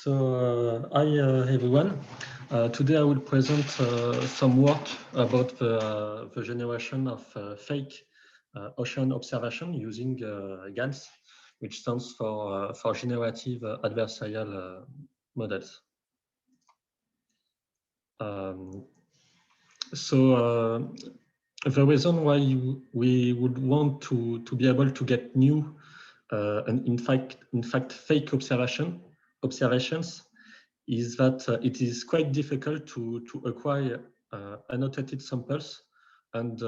Hi everyone. Today I will present some work about the generation of fake ocean observation using GANS, which stands for Generative Adversarial Models. The reason why we would want to be able to get new and in fact fake observations is that it is quite difficult to acquire annotated samples and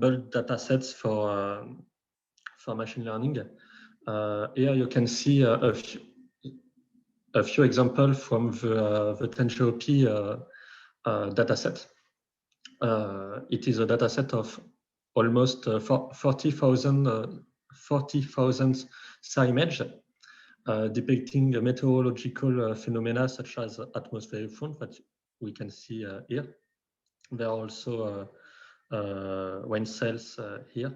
build data sets for machine learning. Here you can see a few examples from the 10GOP data set. It is a data set of almost 40,000 SAR images depicting meteorological phenomena such as atmospheric front that we can see here. There are also wind sails here.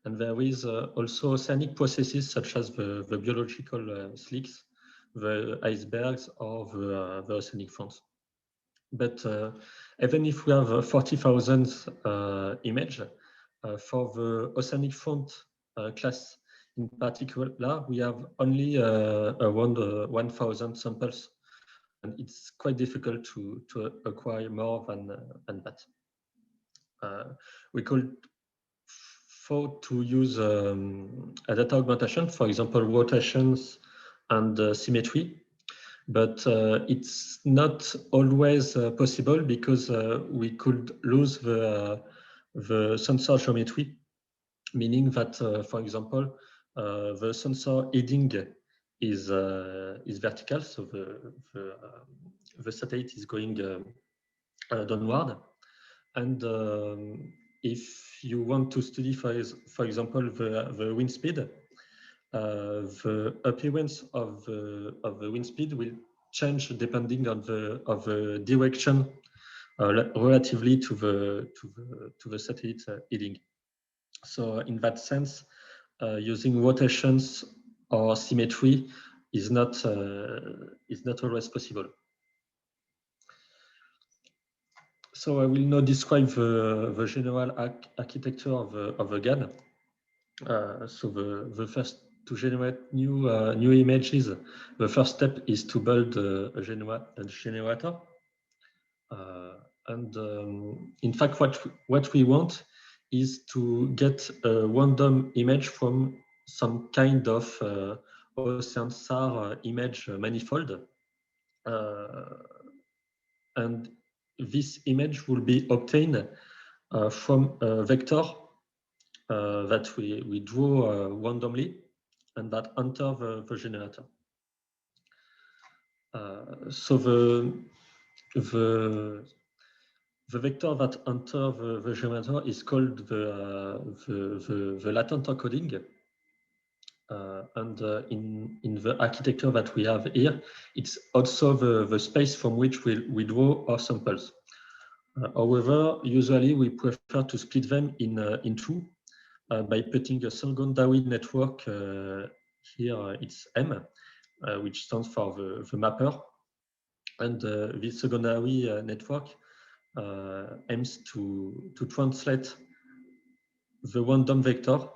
And there is also oceanic processes such as the biological slicks, the icebergs, or the oceanic fronts. But even if we have 40,000 images, for the oceanic front class in particular, we have only around 1,000 samples, and it's quite difficult to acquire more than that. We could afford to use a data augmentation, for example, rotations and symmetry, but it's not always possible because we could lose the sensor geometry, meaning that, for example, the sensor heading is vertical, so the satellite is going downward, and if you want to study, for example, the wind speed, the appearance of the wind speed will change depending on the direction relatively to the satellite heading. So in that sense, using rotations or symmetry is not always possible. So I will now describe the general architecture of a GAN. So the first, to generate new images, the first step is to build a generator. In fact, what we want is to get a random image from some kind of ocean SAR image manifold. And this image will be obtained from a vector that we draw randomly and that enter the generator. So the vector that enter the generator is called the latent encoding. And in the architecture that we have here, it's also the space from which we draw our samples. However, usually we prefer to split them in two by putting a secondary network. Here it's M, which stands for the mapper. And this secondary network aims to translate the random vector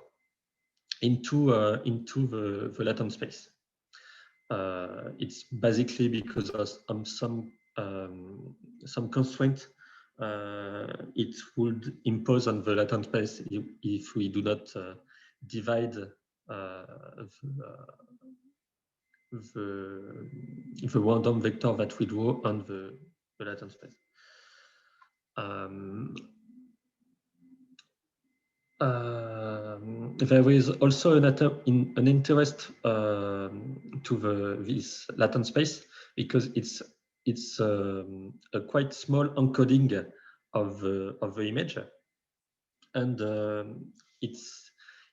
into the latent space. It's basically because of some constraint it would impose on the latent space if we do not divide the random vector that we draw on the latent space. There is also an interest to this latent space because it's a quite small encoding of the image, and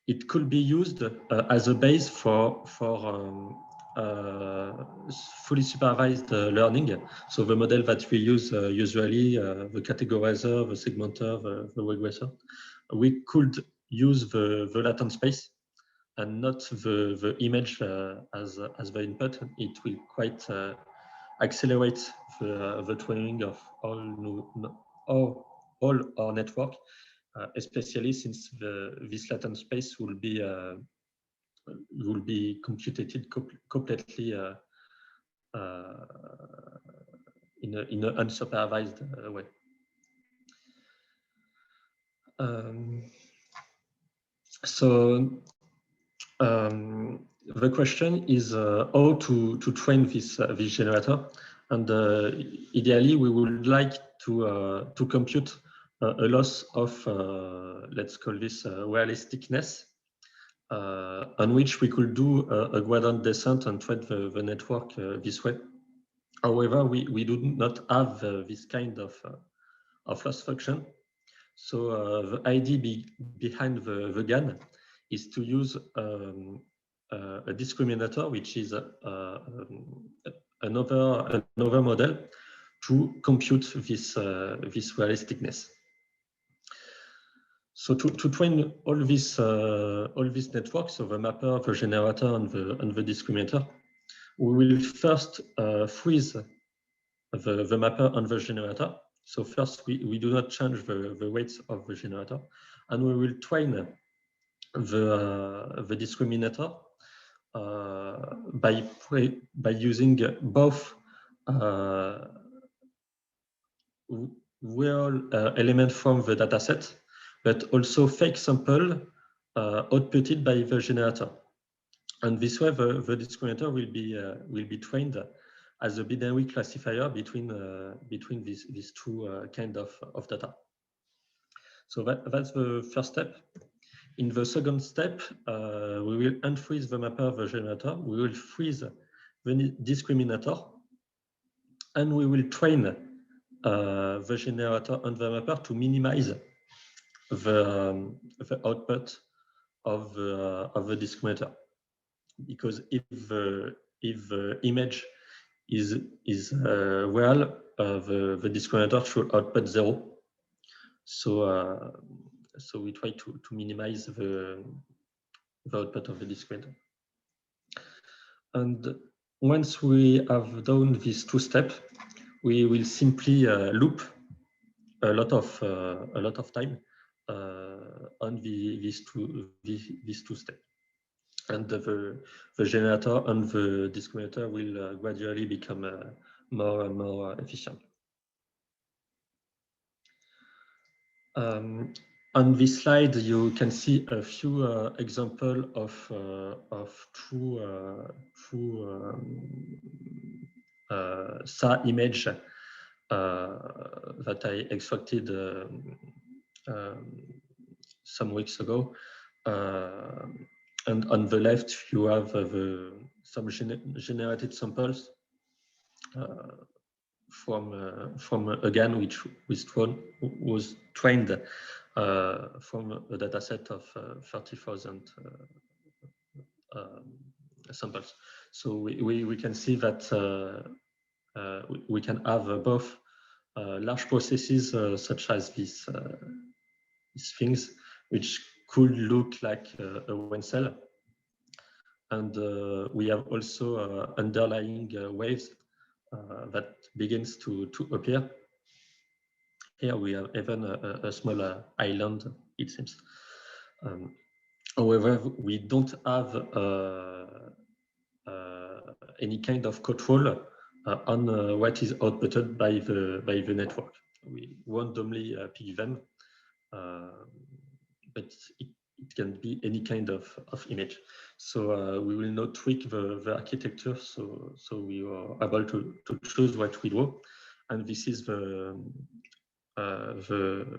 it could be used as a base for fully supervised learning. So the model that we use usually, the categorizer, the segmenter, the regressor, we could use the latent space and not the image as the input, it will quite accelerate the training of all our network, especially since this latent space will be computed completely in an unsupervised way. The question is how to train this generator, and ideally we would like to compute a loss of let's call this realisticness, on which we could do a gradient descent and train the network this way. However, we do not have this kind of loss function. So the idea behind the GAN is to use a discriminator, which is another model to compute this realisticness. So to train all this networks, so the mapper, the generator, and the discriminator, we will first freeze the mapper and the generator. So first, we do not change the weights of the generator, and we will train the discriminator by using both real element from the dataset, but also fake sample outputted by the generator. And this way, the discriminator will be trained as a binary classifier between these two kind of data. So that's the first step. In the second step, we will unfreeze the mapper of the generator. We will freeze the discriminator, and we will train the generator and the mapper to minimize the output of the discriminator. Because if the image is real, the discriminator should output 0. So we try to minimize the output of the discriminator. And once we have done these two steps, we will simply loop a lot of time on these two steps. And the generator and the discriminator will gradually become more and more efficient. On this slide, you can see a few examples of true SA image that I extracted some weeks ago. And on the left, you have some generated samples from a GAN which was trained from a dataset of 30,000 samples. So we can see that we can have both large processes such as these things, which could look like a WAN cell, and we have also underlying waves that begins to appear. Here we have even a smaller island, it seems. However, we don't have any kind of control on what is outputted by the network. We randomly pick them, but it can be any kind of image. So we will not tweak the architecture, so we are able to choose what we draw, and this is the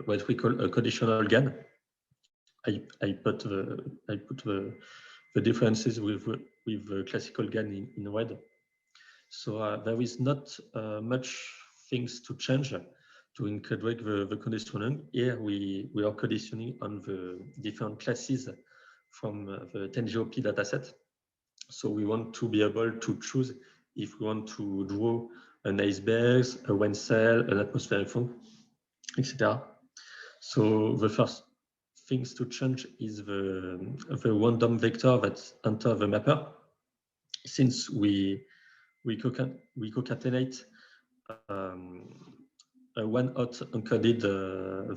what we call a conditional GAN. I put the differences with the classical GAN in red. So there is not much things to change to encode the conditioning. Here we are conditioning on the different classes from the 10GOP dataset. So we want to be able to choose if we want to draw an iceberg, a WAN cell, an atmospheric phone, etc. So the first things to change is the random vector that enter the mapper. Since we concatenate a one-hot encoded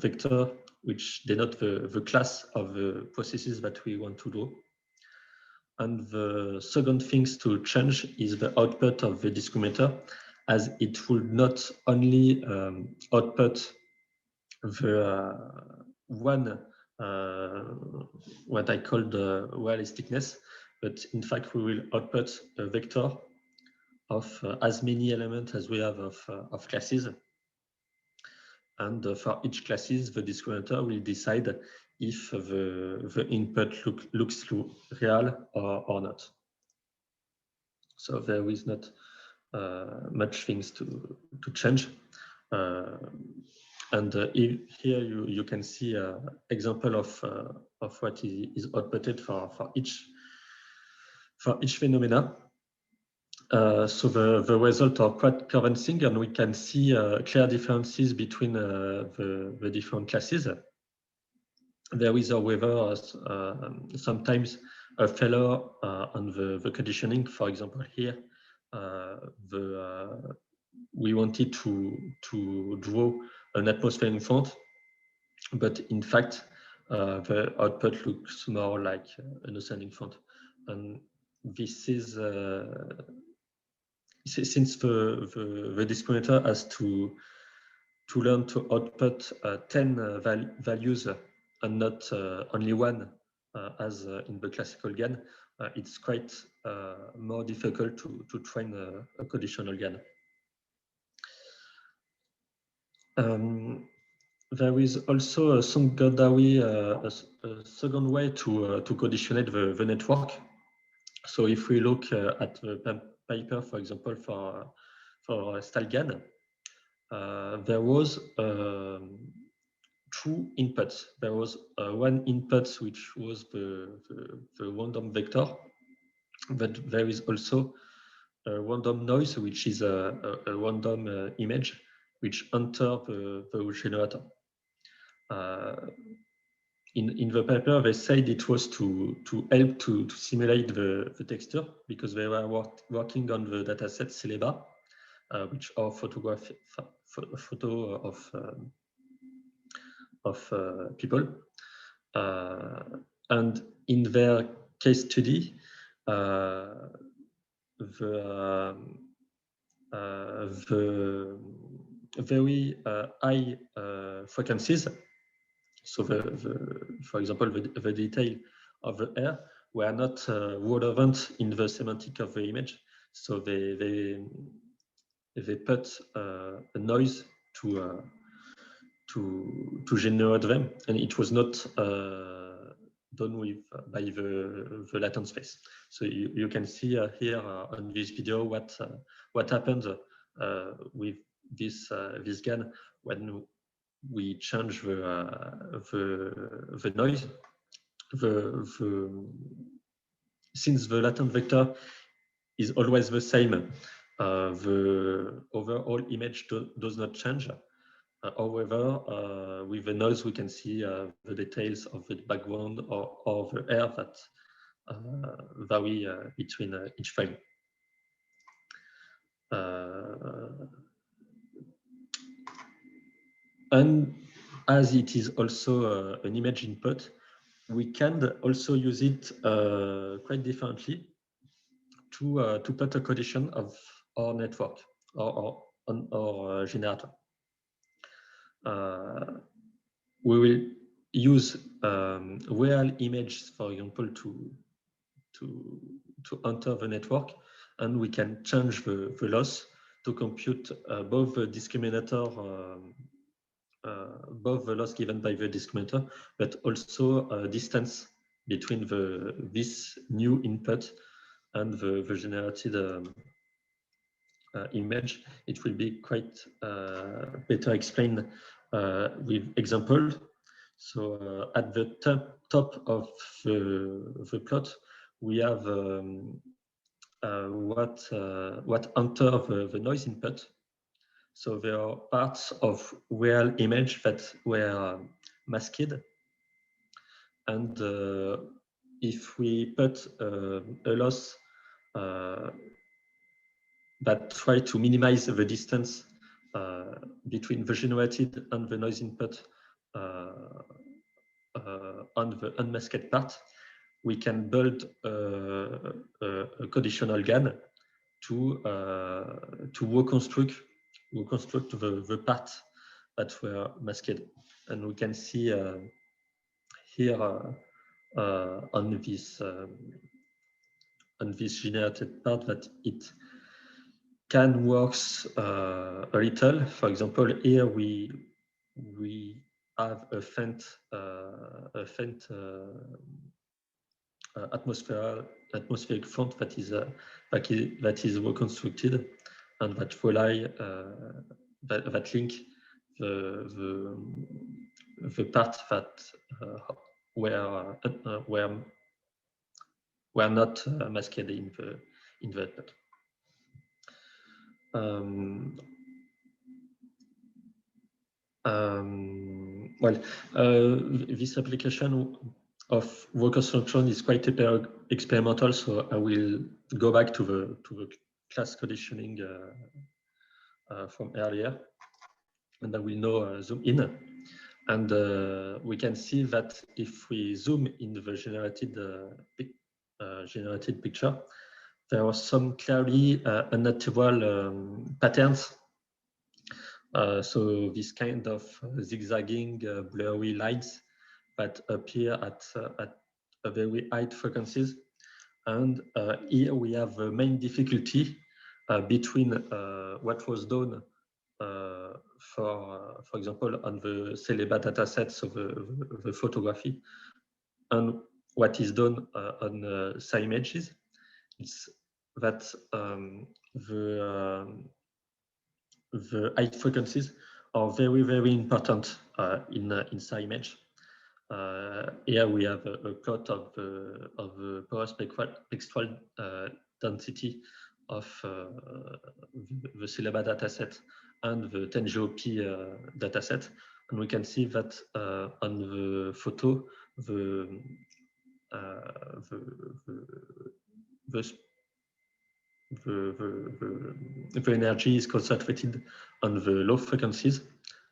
vector, which denote the class of the processes that we want to do. And the second things to change is the output of the discriminator, as it will not only output the one what I call the realisticness, but in fact we will output a vector of as many elements as we have of classes. And for each classes, the discriminator will decide if the input looks real or not. So there is not much things to change. And here you can see an example of what is outputted for each phenomena. So the result are quite convincing, and we can see clear differences between the different classes. There is, however, sometimes a failure on the conditioning. For example, here we wanted to draw an atmospheric font, but in fact the output looks more like an oceanic font, and this is since the discriminator has to learn to output 10 values and not only one, as in the classical GAN, it's quite more difficult to train a conditional GAN. There is also a secondary, a second way to conditionate the network. So if we look at the paper, for example, for StyleGAN, there was two inputs. There was one input which was the random vector, but there is also a random noise, which is a random image which enter the generator. In the paper, they said it was to help to simulate the texture, because they were working on the dataset Celeba, which are photo of people, and in their case study, the very high frequencies. So for example, the detail of the air were not relevant in the semantic of the image. So they put a noise to generate them, and it was not done with by the latent space. So you can see here on this video what happened with this GAN when we change the noise. Since the latent vector is always the same, the overall image does not change. However, with the noise, we can see the details of the background or the air that vary between each frame. And as it is also an image input, we can also use it quite differently to put a condition of our network or on our generator. We will use real images, for example, to enter the network, and we can change the loss to compute both the discriminator, both the loss given by the discriminator, but also distance between this new input and the generated image. It will be quite better explained with example. So at the top of the plot, we have what enter the noise input. So there are parts of real image that were masked, And if we put a loss that try to minimize the distance between the generated and the noise input on the unmasked part, we can build a conditional GAN to reconstruct the parts that were masked. And we can see here on this generated part that it can works a little. For example, here we have a faint atmospheric front that is reconstructed and that rely that link the part that were not masked in the output. Well, this application of reconstruction is quite experimental, so I will go back to the class conditioning from earlier, and I will now zoom in, and we can see that if we zoom in the generated picture, there are some clearly unnatural patterns. So this kind of zigzagging, blurry lines that appear at a very high frequencies. And here we have the main difficulty between what was done, for example, on the Celeba dataset, so the photography, and what is done on SciImages. It's that the high frequencies are very, very important in SciImage. Here we have a plot of the power spectral density of the Celeba dataset and the 10GeoP dataset, and we can see that on the photo the energy is concentrated on the low frequencies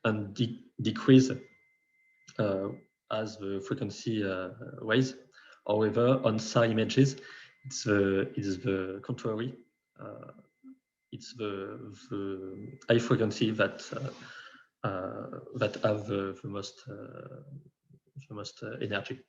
and decrease as the frequency rise. However, on SciImages, it's the contrary. It's the high frequency that have the most energy.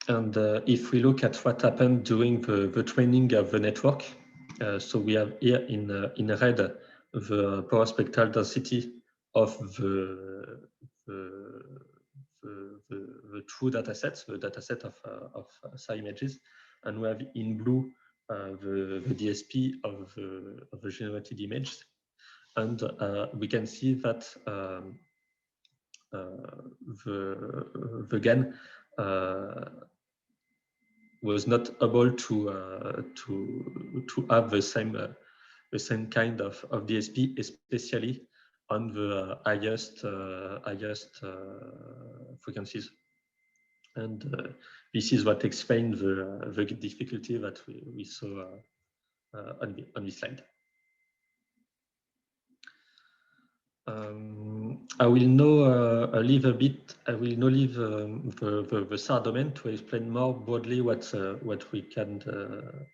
And if we look at what happened during the training of the network, so we have here in red the power spectral density of the true datasets, the dataset of SciImages, and we have in blue the DSP of the generated images, and we can see that the GAN was not able to have the same kind of DSP, especially on the highest frequencies, and this is what explains the difficulty that we saw on this slide. I will now leave the SAR domain to explain more broadly what we can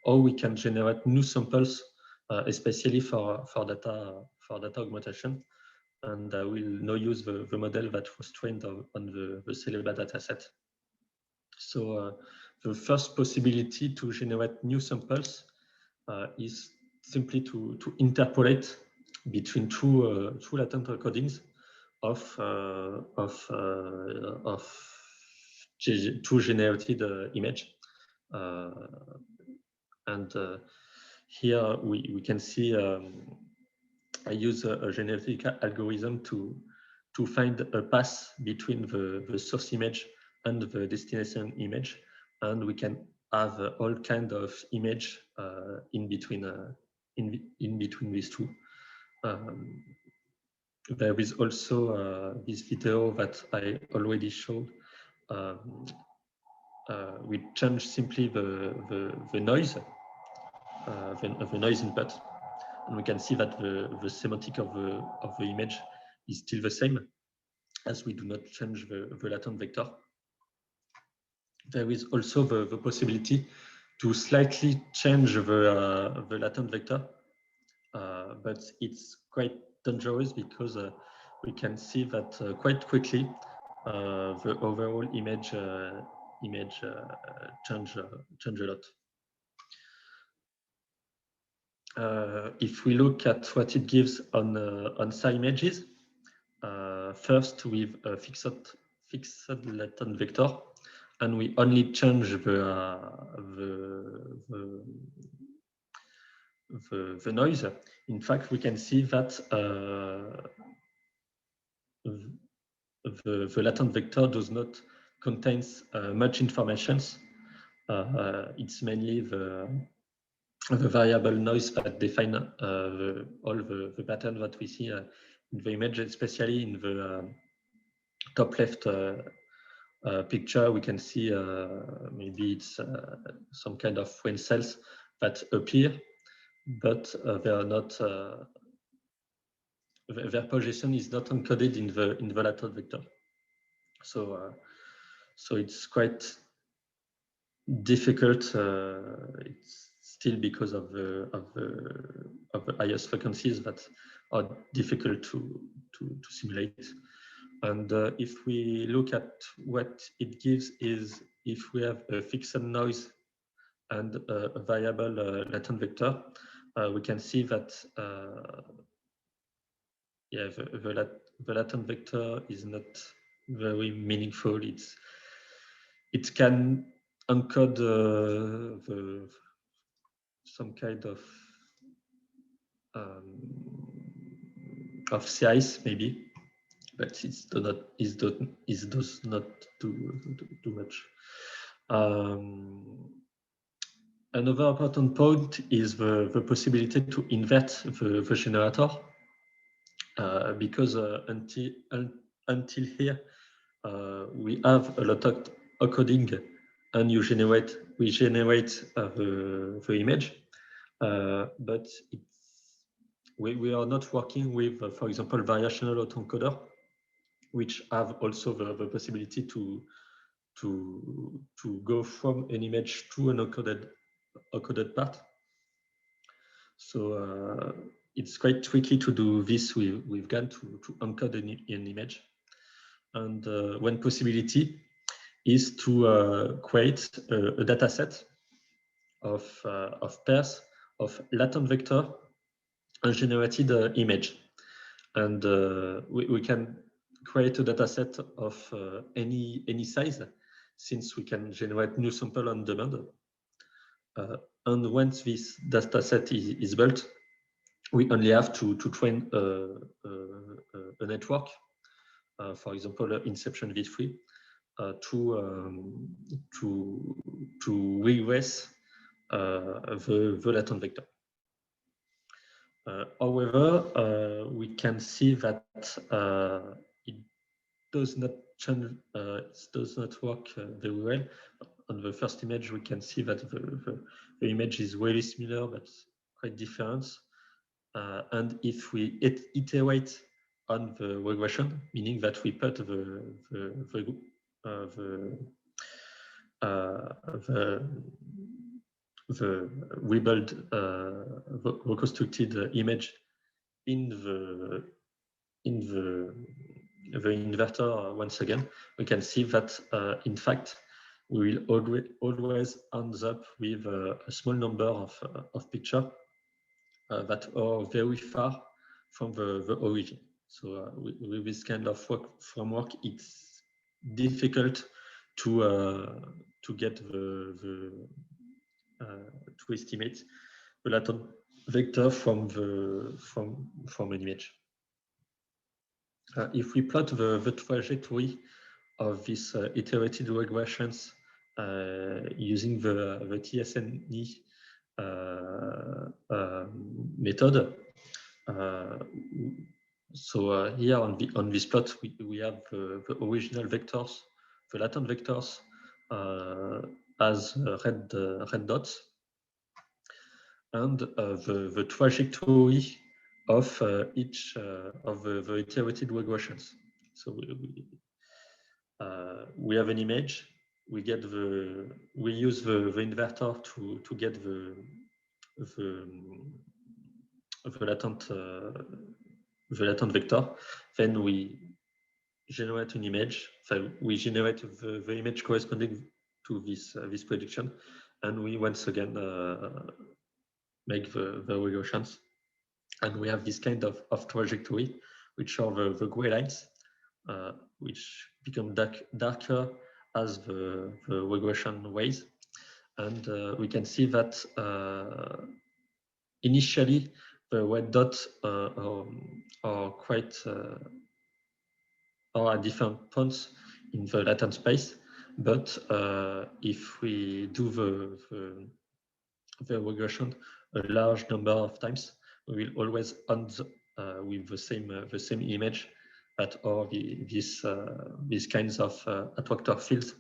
how we can generate new samples, especially for data augmentation. And I will now use the model that was trained on the Celeba dataset. So the first possibility to generate new samples is simply to interpolate between two latent recordings of two generated image, and here we can see I use a genetic algorithm to find a path between the source image and the destination image, and we can have all kind of image in between in between these two. There is also this video that I already showed. We change simply the noise, the noise input, and we can see that the semantic of the image is still the same, as we do not change the latent vector. There is also the possibility to slightly change the latent vector, but it's quite dangerous because we can see that quite quickly the overall image change a lot. If we look at what it gives on SAR images, first with a fixed latent vector, and we only change the noise. In fact, we can see that the latent vector does not contain much information. It's mainly the variable noise that define all the pattern that we see in the image, especially in the top left picture. We can see maybe it's some kind of brain cells that appear, but they are not. Their position is not encoded in the latent vector. So it's quite difficult. It's still because of the highest frequencies that are difficult to simulate. And if we look at what it gives, is if we have a fixed noise and a variable latent vector, we can see that yeah, the latent vector is not very meaningful. It can encode some kind of size maybe, but it does not do much. Another important point is the possibility to invert the generator, because until here we have a lot of encoding, and we generate the image, but we are not working with, for example, variational autoencoder, which have also the possibility to go from an image to an encoded part. So it's quite tricky to do this with GAN to encode an image. And one possibility is to create a data set of pairs of latent vector and generated image. And we can create a data set of any size, since we can generate new sample on demand. And once this data set is built, we only have to train a network, for example, Inception V3, to regress the latent vector. However, we can see that it does not change. It does not work very well. On the first image, we can see that the image is very similar, but quite different. And if we iterate on the regression, meaning that we put the rebuild reconstructed image in the inverter once again, we can see that in fact we will always end up with a small number of pictures that are very far from the origin. So with this kind of framework, it's difficult to get to estimate the latent vector from an image. If we plot the trajectory of these iterated regressions using the TSNE method. So here on this plot, we have the original vectors, the latent vectors as red dots, and the trajectory of each of the iterated regressions. So we have an image. We use the inverter to get the latent vector. Then we generate an image. So we generate the image corresponding to this prediction, and we once again make the regressions. And we have this kind of trajectory, which are the gray lines, which become darker as the regression ways. And we can see that initially the red dots are quite are at different points in the latent space. But if we do the regression a large number of times, we will always end with the same image at all these kinds of attractor fields.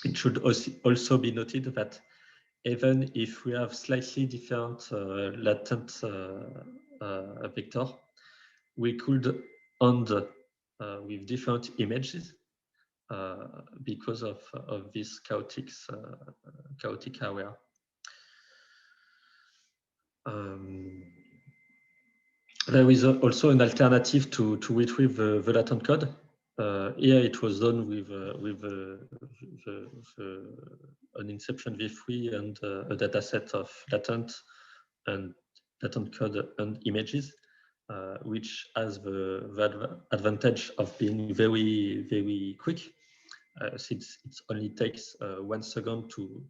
It should also be noted that even if we have slightly different latent vector, we could end with different images because of this chaotic area. There is also an alternative to retrieve the latent code. Here it was done with an Inception v3 and a dataset of latent code and images, which has the advantage of being very, very quick, since it only takes 1 second to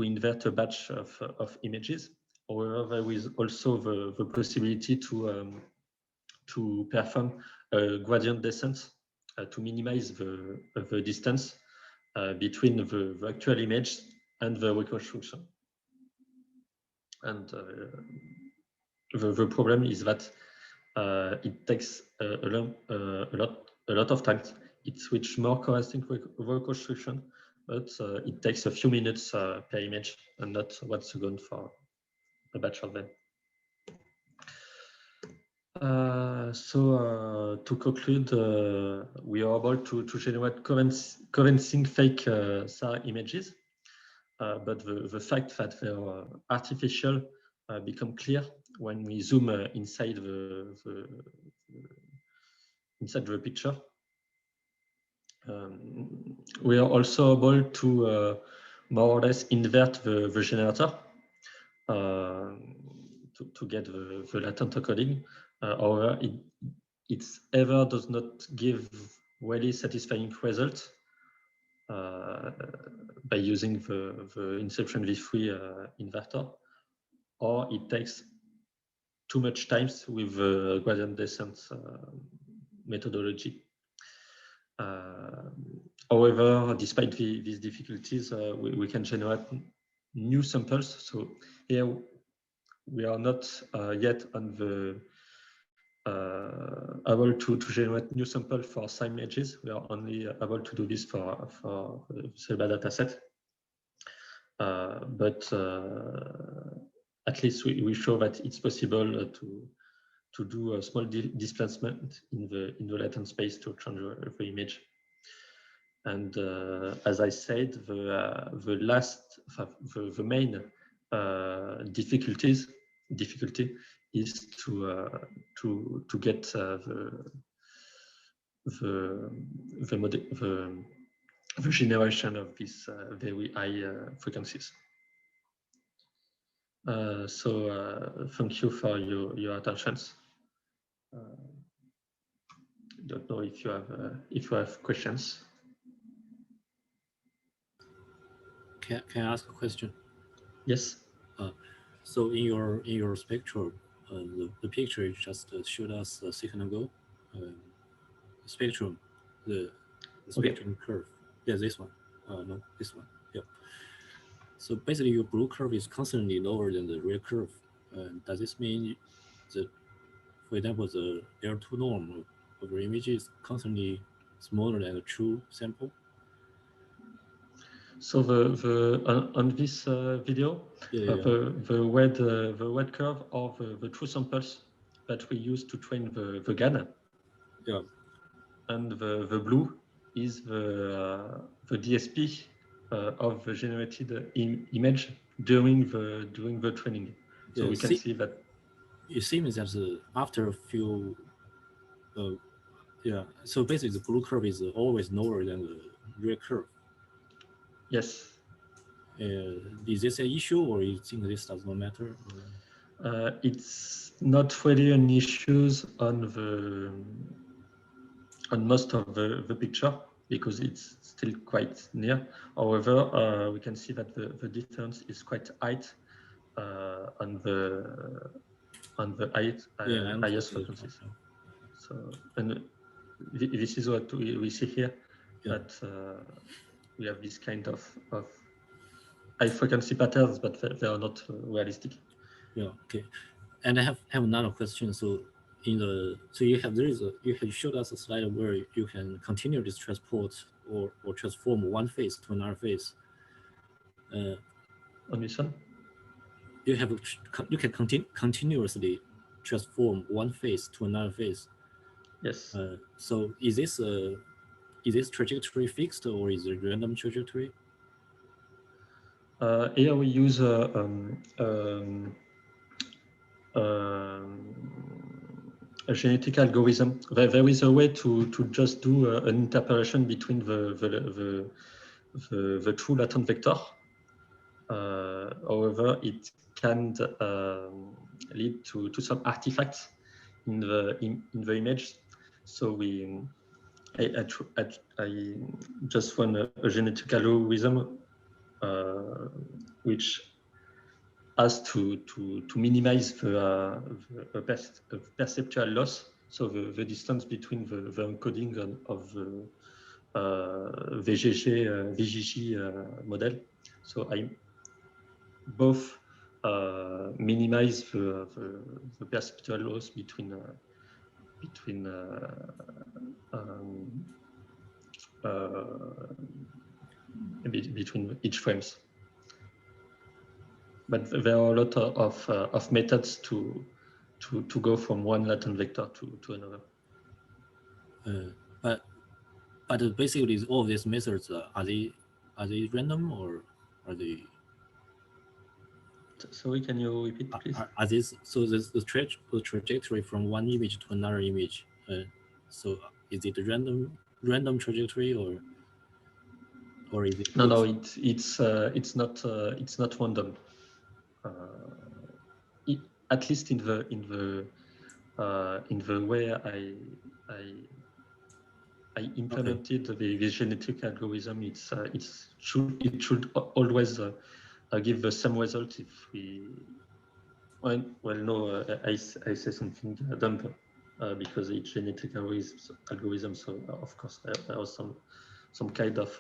invert a batch of images. However, there is also the possibility to perform a gradient descent to minimize the distance between the actual image and the reconstruction. And the problem is that it takes a lot of time. It switches more correcting reconstruction, but it takes a few minutes per image and not 1 second for a batch of them. So to conclude, we are able to generate convincing fake SAR images, but the fact that they are artificial become clear when we zoom inside the picture. We are also able to more or less invert the generator to get the latent encoding. However, it ever does not give really satisfying results by using the Inception v3 inverter, or it takes too much time with the gradient descent methodology. However, despite these difficulties, we can generate new samples. So here we are not yet on the able to generate new sample for SAR images. We are only able to do this for Cerebral dataset. But at least we show that it's possible to do a small displacement in the latent space to change the image. And as I said, the main difficulty is to get the generation of these very high frequencies. So thank you for your attention. Don't know if you have questions. Can I ask a question? Yes. So in your spectrum, the picture you just showed us a second ago, spectrum, the spectrum curve. Yeah, this one. No, this one. Yeah. So basically, your blue curve is constantly lower than the red curve. Does this mean that, for example, the L2 norm of your image is constantly smaller than the true sample? So on this video, the wet curve of the true samples that we use to train the GAN. Yeah. And the blue is the DSP of the generated image during the training. So we can see that. It seems that after a few, so basically the blue curve is always lower than the red curve. Yes. Is this an issue, or you think this does not matter? It's not really an issue on most of the picture because it's still quite near. However, we can see that the difference is quite high on the highest frequencies. So, and this is what we see here, that we have this kind of high frequency patterns, but they are not realistic. Yeah. Okay. And I have another question. So you have showed us a slide where you can continuously transport or transform one phase to another phase. On this one, you can continuously transform one phase to another phase. Yes. So is this trajectory fixed, or is it random trajectory? Here we use a genetic algorithm. There is a way to just do an interpolation between the true latent vector. However, it can lead to some artifacts in the image. So I just run a genetic algorithm which has to minimize the perceptual loss, so the distance between the encoding of the VGG model. So I both minimize the perceptual loss between each frames. But there are a lot of methods to go from one latent vector to another. But basically, all of these methods are they random, or are they? Sorry, can you repeat, please? Are these the trajectory from one image to another image? So is it a random trajectory, or is it? No, it's not random. At least in the way I implemented the genetic algorithm, it should always give the same result if we. No, I say something dumb because it's genetic algorithm. So of course there was some kind of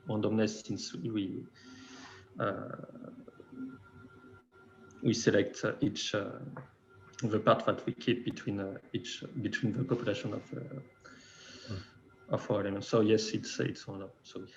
randomness since we select each the part that we keep between the population of our elements. So yes, it's random. Sorry.